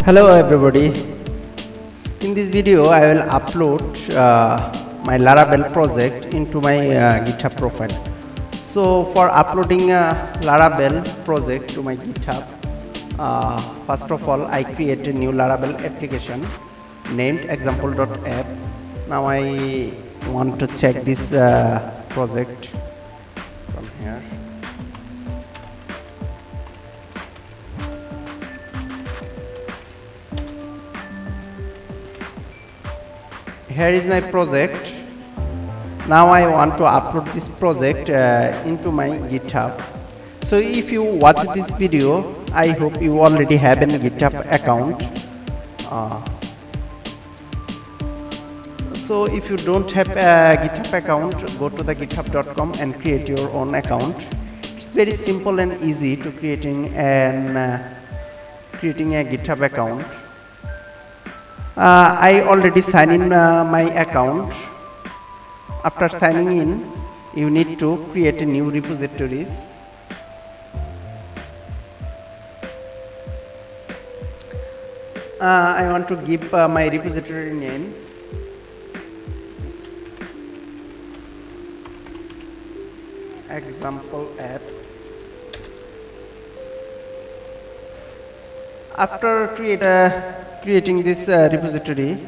Hello everybody. In this video I will upload my Laravel project into my GitHub profile. So for uploading Laravel project to my GitHub, first of all I create a new Laravel application named example.app. Now I want to check this project from here. Here is my project. Now I want to upload this project into my GitHub. So if you watch this video, I hope you already have a GitHub account. So if you don't have a GitHub account, go to the github.com and create your own account. It's very simple and easy to creating a GitHub account. I already signed in my account. After signing in, you need to create a new repositories. I want to give my repository name. Example app. After creating this repository,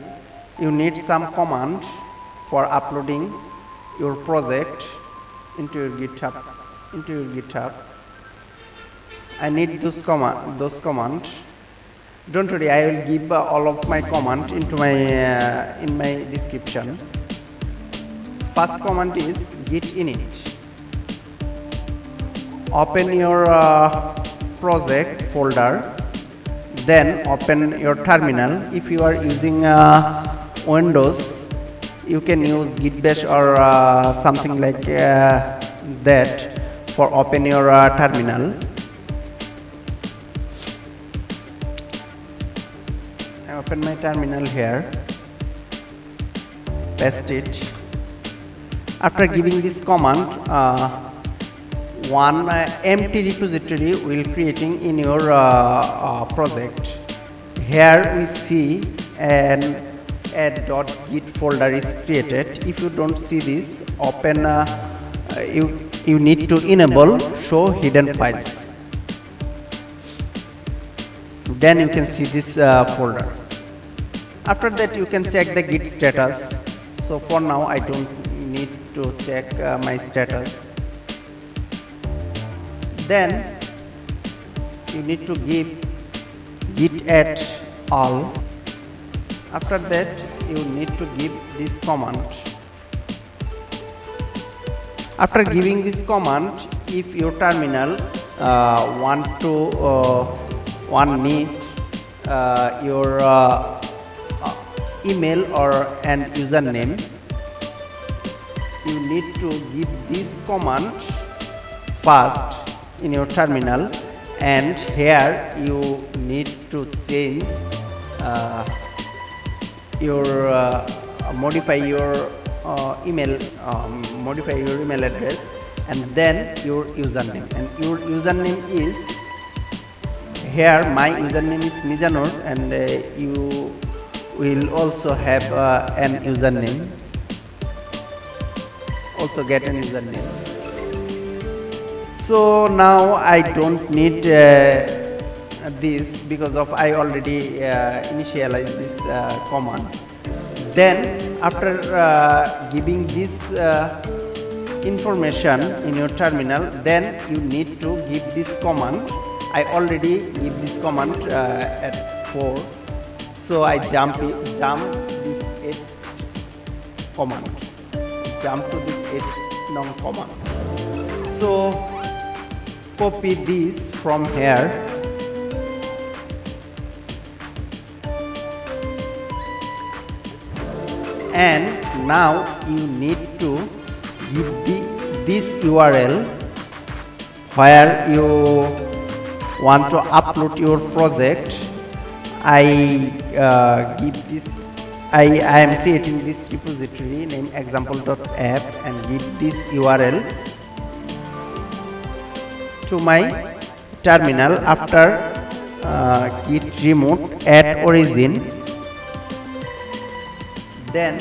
you need some command for uploading your project into your GitHub. I need those commands. Don't worry, I will give all of my command into my in my description. First command is git init. Open your project folder. Then open your terminal. If you are using Windows, you can use git bash or something like that for open your terminal. I open my terminal here, paste it. After giving this command, one empty repository will creating in your project. Here we see an add.git folder is created. If you don't see this, open you need to enable show hidden files. Then you can see this folder. After that you can check the git status. So for now I don't need to check my status. Then you need to give git add all. After that you need to give this command. After giving this command, if your terminal need your email or an username, you need to give this command first in your terminal, and here you need to change modify your email address, and then your username. And your username is, here my username is Mijanur, and you will also have an username, also get an username. So now I don't need this because of I already initialized this command. Then after giving this information in your terminal, then you need to give this command. I already give this command at 4, so I jump this 8 command. Jump to this 8 long command. So copy this from here, and now you need to give this URL where you want to upload your project. I am creating this repository named example.app and give this URL to my terminal. After git remote add origin. Then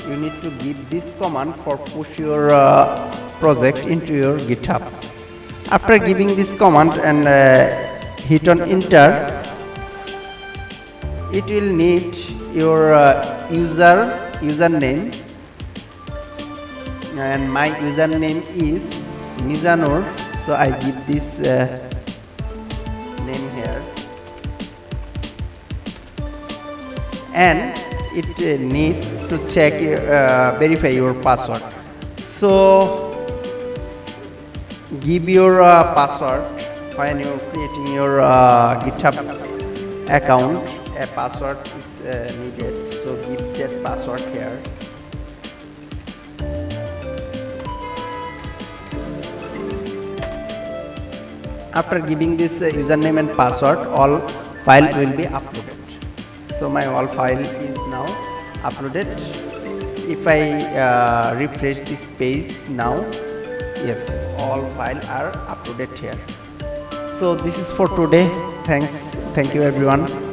you need to give this command for push your project into your GitHub. After giving this command and hit on enter, it will need your username, and my username is Mizanur, so I give this name here, and it need to check verify your password. So give your password when you're creating your GitHub account. A password is needed, so give that password here. After giving this username and password, all file will be uploaded. So my all file is now uploaded. If I refresh this page now, yes, all files are uploaded here. So this is for today. Thank you everyone.